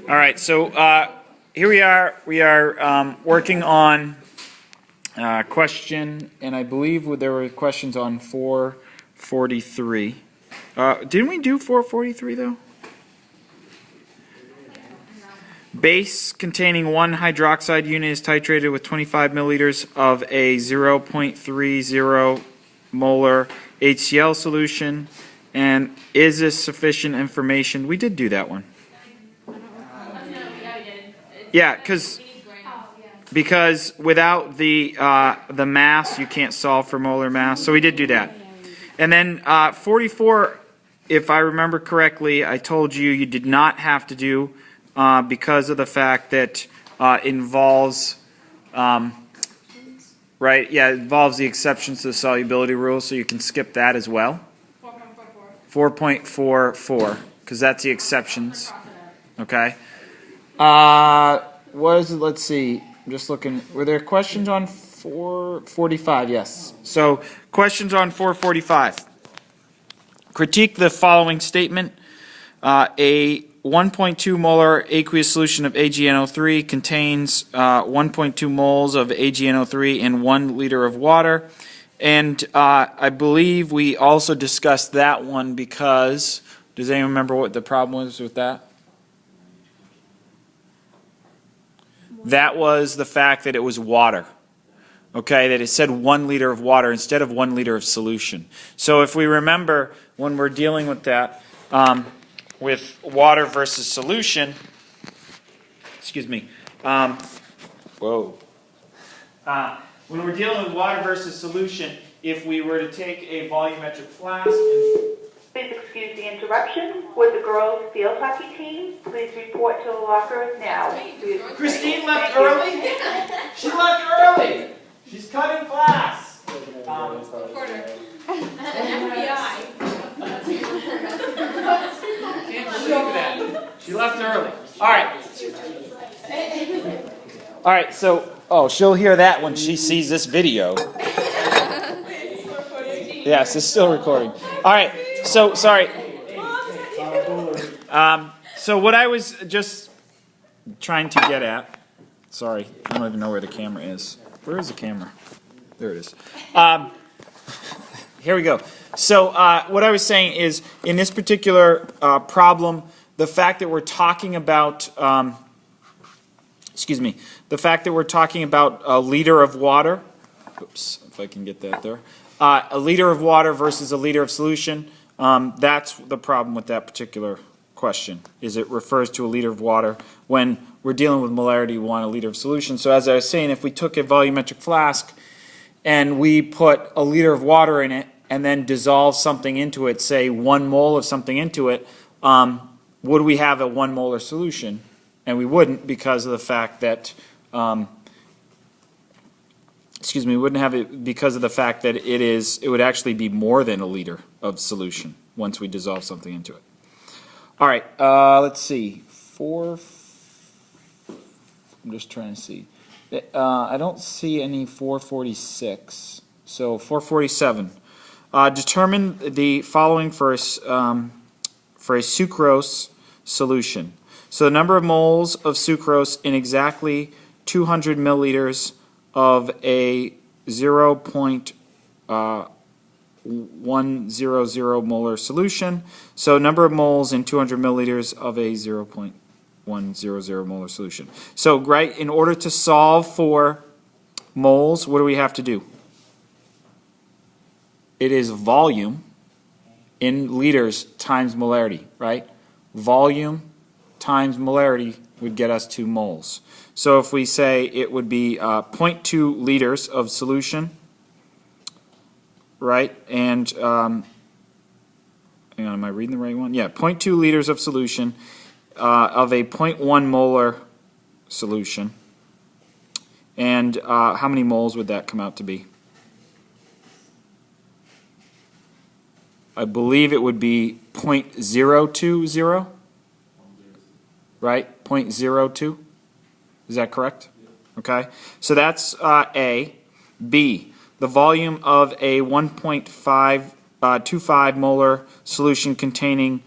All right, so here we are. We are working on question, and I believe there were questions on 443. Didn't we do 443 though? Base containing one hydroxide unit is titrated with 25 milliliters of a 0.30 molar HCl solution. And is this sufficient information? We did do that one. Yeah, because without the mass, you can't solve for molar mass. So we did do that. And then 44, if I remember correctly, I told you did not have to do because of the fact that involves, right? Yeah, it involves the exceptions to the solubility rule, so you can skip that as well. 4.44, because that's the exceptions. Okay. What is it? Let's see. I'm just looking. Were there questions on 445? Yes. So questions on 445. Critique the following statement. A 1.2 molar aqueous solution of AgNO3 contains 1.2 moles of AgNO3 in 1 liter of water. And I believe we also discussed that one because, does anyone remember what the problem was with that? That was the fact that it was water. Okay, that it said 1 liter of water instead of 1 liter of solution. So if we remember when we're dealing with that, with water versus solution, excuse me, when we're dealing with water versus solution, if we were to take a volumetric flask and... Please excuse the interruption. Would the girls' field hockey team please report to the lockers now? Christine left early? She left early! She's cutting class! Reporter. FBI. Can't believe that. She left early. Alright. Alright, so... Oh, she'll hear that when she sees this video. Yes, it's still recording. Alright, so, sorry. So what I was just trying to get at... Sorry, I don't even know where the camera is. Where is the camera? There it is. Here we go. So what I was saying is, in this particular problem, the fact that we're talking about... excuse me. The fact that we're talking about a liter of water, oops, if I can get that there, a liter of water versus a liter of solution, that's the problem with that particular question, is it refers to a liter of water. When we're dealing with molarity, we want a liter of solution. So as I was saying, if we took a volumetric flask and we put a liter of water in it and then dissolve something into it, say 1 mole of something into it, would we have a 1 molar solution? And we wouldn't, because of the fact that, excuse me, we wouldn't have it because of the fact that it would actually be more than a liter of solution once we dissolve something into it. All right, let's see. I'm just trying to see. I don't see any 446. So 447. Determine the following for a sucrose solution. So the number of moles of sucrose in exactly 200 milliliters of a 0.100 molar solution. So number of moles in 200 milliliters of a 0.100 molar solution. So right, in order to solve for moles, what do we have to do? It is volume in liters times molarity, right? Volume times molarity would get us to moles. So if we say it would be 0.2 liters of solution, right? And hang on, am I reading the right one? Yeah, 0.2 liters of solution of a 0.1 molar solution. And how many moles would that come out to be? I believe it would be 0.020. Right? 0.02? Is that correct? Okay. So that's A. B. The volume of a 1.25 molar solution containing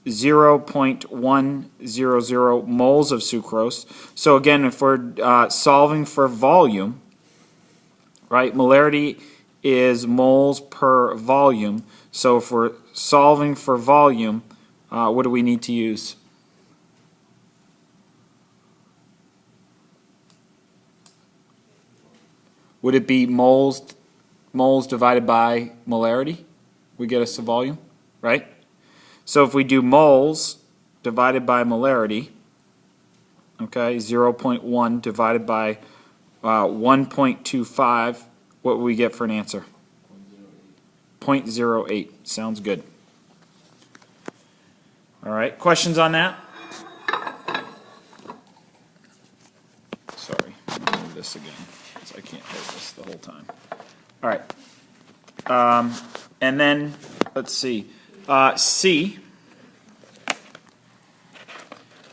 0.100 moles of sucrose. So again, if we're solving for volume, right, molarity is moles per volume. So if we're solving for volume, what do we need to use? Would it be moles divided by molarity? We get us a volume, right? So if we do moles divided by molarity, okay, 0.1 divided by 1.25, what will we get for an answer? 0.08. Sounds good. All right, questions on that? Sorry, I'm going to do this again, because I can't hold this the whole time. All right. And then, let's see, C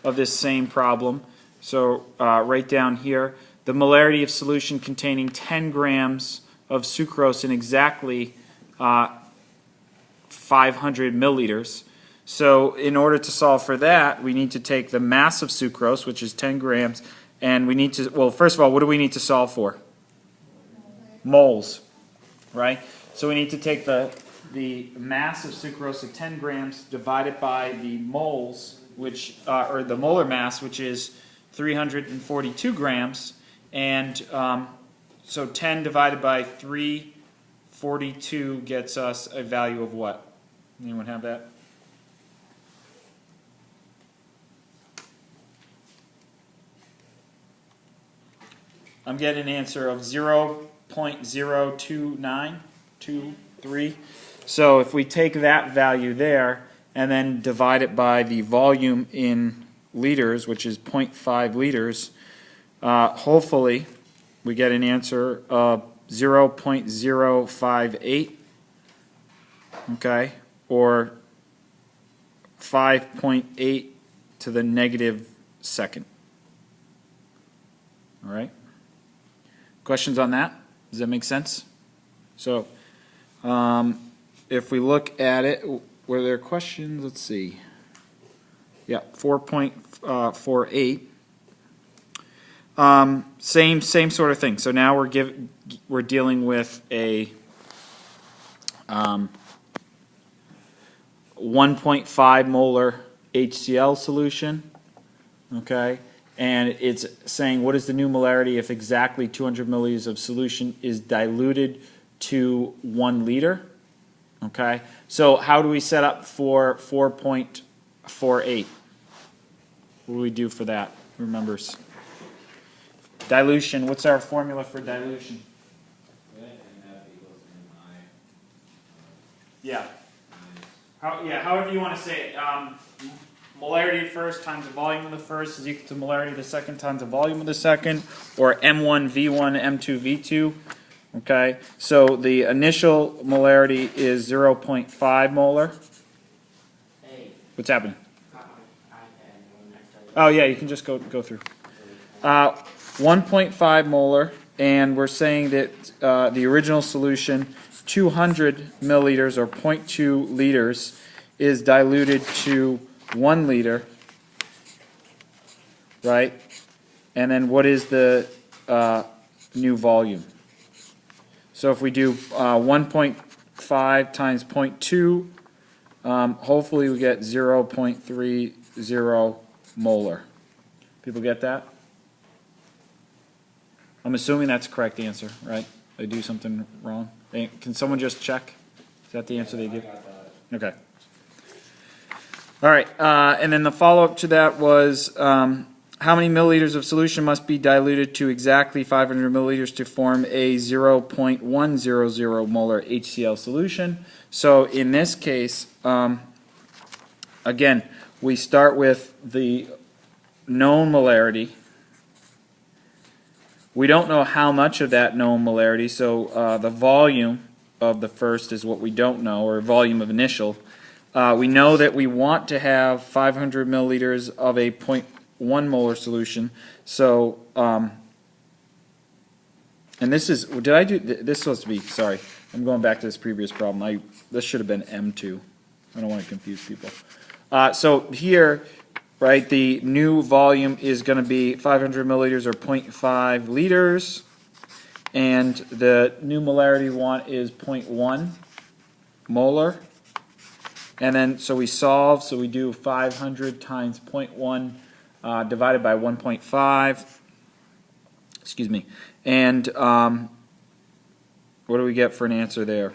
of this same problem. So right down here, the molarity of solution containing 10 grams of sucrose in exactly 500 milliliters. So in order to solve for that, we need to take the mass of sucrose, which is 10 grams, and we need to, well, first of all, what do we need to solve for? Moles, right? So we need to take the mass of sucrose of 10 grams divided by the moles, which or the molar mass, which is 342 grams, and so 10 divided by 342 gets us a value of what? Anyone have that? I'm getting an answer of 0.02923. So if we take that value there and then divide it by the volume in liters, which is 0.5 liters, hopefully we get an answer of 0.058, okay, or 5.8 to the negative second. All right? Questions on that? Does that make sense? So, if we look at it, were there questions? Let's see. Yeah, 4.48. Same sort of thing. So now we're dealing with a 1.5 molar HCl solution. Okay. And it's saying what is the new molarity if exactly 200 milliliters of solution is diluted to 1 liter. Okay, so how do we set up for 4.48? What do we do for that? Who remembers? Dilution, what's our formula for dilution? Yeah. However you want to say it. Molarity of first times the volume of the first is equal to molarity of the second times the volume of the second, or M1 V1 M2 V2. Okay, so the initial molarity is 0.5 molar. What's happening? Oh yeah, you can just go through. 1.5 molar, and we're saying that the original solution, 200 milliliters or 0.2 liters, is diluted to 1 liter, right? And then what is the new volume? So if we do 1.5 times 0.2, hopefully we get 0.30 molar. People get that? I'm assuming that's the correct answer, right? Did I do something wrong? Can someone just check? Is that the answer they give? Okay. All right, and then the follow-up to that was how many milliliters of solution must be diluted to exactly 500 milliliters to form a 0.100 molar HCl solution. So in this case, again, we start with the known molarity. We don't know how much of that known molarity, so the volume of the first is what we don't know, or volume of initial. We know that we want to have 500 milliliters of a 0.1 molar solution. So, and this is, did I do, this is supposed to be, sorry, I'm going back to this previous problem. This should have been M2. I don't want to confuse people. So here, right, the new volume is going to be 500 milliliters or 0.5 liters. And the new molarity we want is 0.1 molar. And then, so we solve, so we do 500 times 0.1 divided by 1.5. Excuse me. And what do we get for an answer there?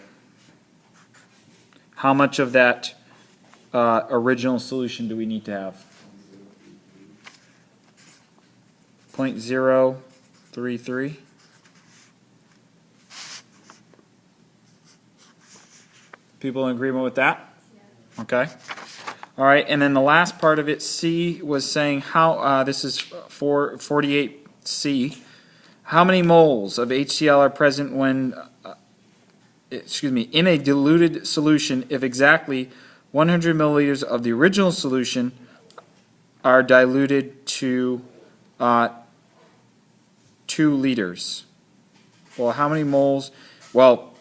How much of that original solution do we need to have? 0.033. People in agreement with that? Okay. All right, and then the last part of it, C, was saying how, this is for 48C, how many moles of HCl are present when, in a diluted solution if exactly 100 milliliters of the original solution are diluted to 2 liters. Well, how many moles? Well,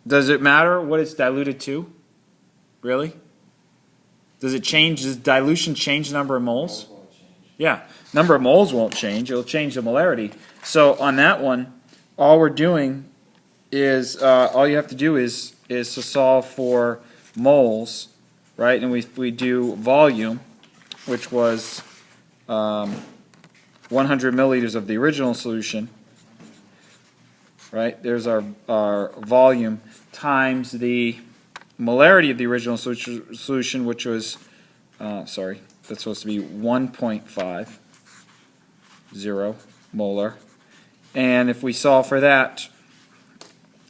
does it matter what it's diluted to? Really? Does it change? Does dilution change the number of moles? Yeah, number of moles won't change. It'll change the molarity. So on that one, all we're doing is all you have to do is to solve for moles, right? And we do volume, which was 100 milliliters of the original solution, right? There's our volume times the molarity of the original solution, which was, sorry, that's supposed to be 1.50 molar. And if we solve for that,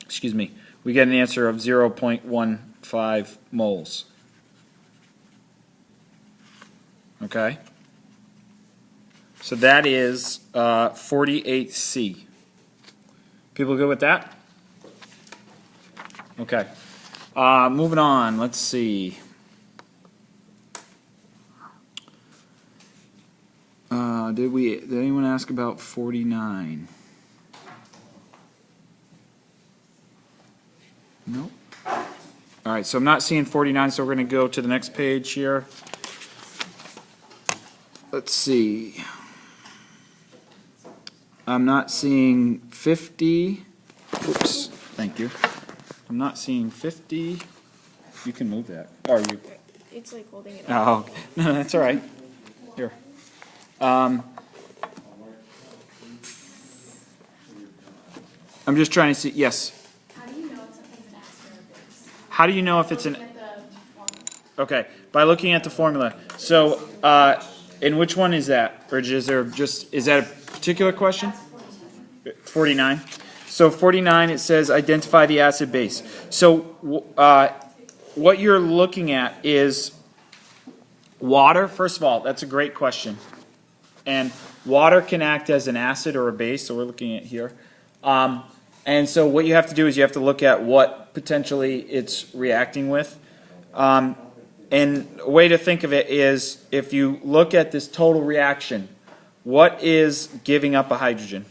excuse me, we get an answer of 0.15 moles. Okay? So that is 48C. People good with that? Okay. Moving on, let's see. Did anyone ask about 49? Nope. All right, so I'm not seeing 49, so we're going to go to the next page here. Let's see. I'm not seeing 50. Oops, thank you. I'm not seeing 50. You can move that. Or you. It's like holding it up. Oh, okay. No, that's all right. Here. I'm just trying to see. Yes. How do you know if something's an acid or a base? How do you know if it's an? Looking at the formula. Okay, by looking at the formula. So, in which one is that? Or is there just, is that a particular question? 49. So 49, it says identify the acid base. So, what you're looking at is water. First of all, that's a great question. And water can act as an acid or a base, so we're looking at here. And so what you have to do is you have to look at what potentially it's reacting with. And a way to think of it is if you look at this total reaction, what is giving up a hydrogen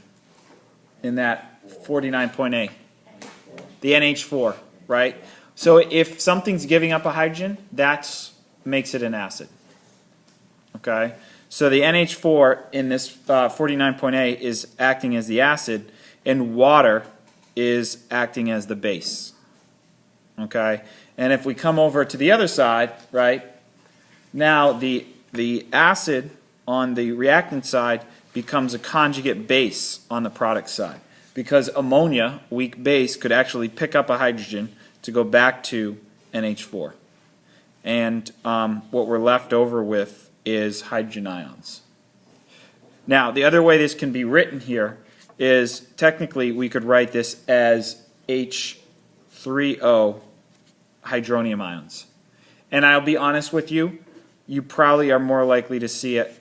in that 49.A? The NH4, right? So if something's giving up a hydrogen, that makes it an acid. Okay? So the NH4 in this 49.A is acting as the acid, and water is acting as the base. Okay? And if we come over to the other side, right, now the acid on the reactant side becomes a conjugate base on the product side. Because ammonia, weak base, could actually pick up a hydrogen to go back to NH4. And what we're left over with is hydrogen ions. Now, the other way this can be written here is technically we could write this as H3O hydronium ions. And I'll be honest with you, you probably are more likely to see it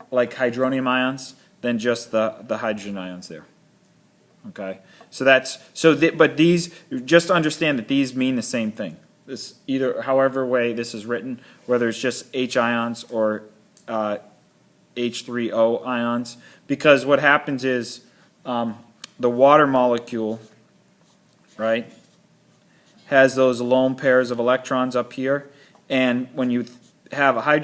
like hydronium ions than just the hydrogen ions there. Okay? So that's, but these, just understand that these mean the same thing. This, either, however way this is written, whether it's just H ions or H3O ions, because what happens is the water molecule, right, has those lone pairs of electrons up here, and when you have a hygiene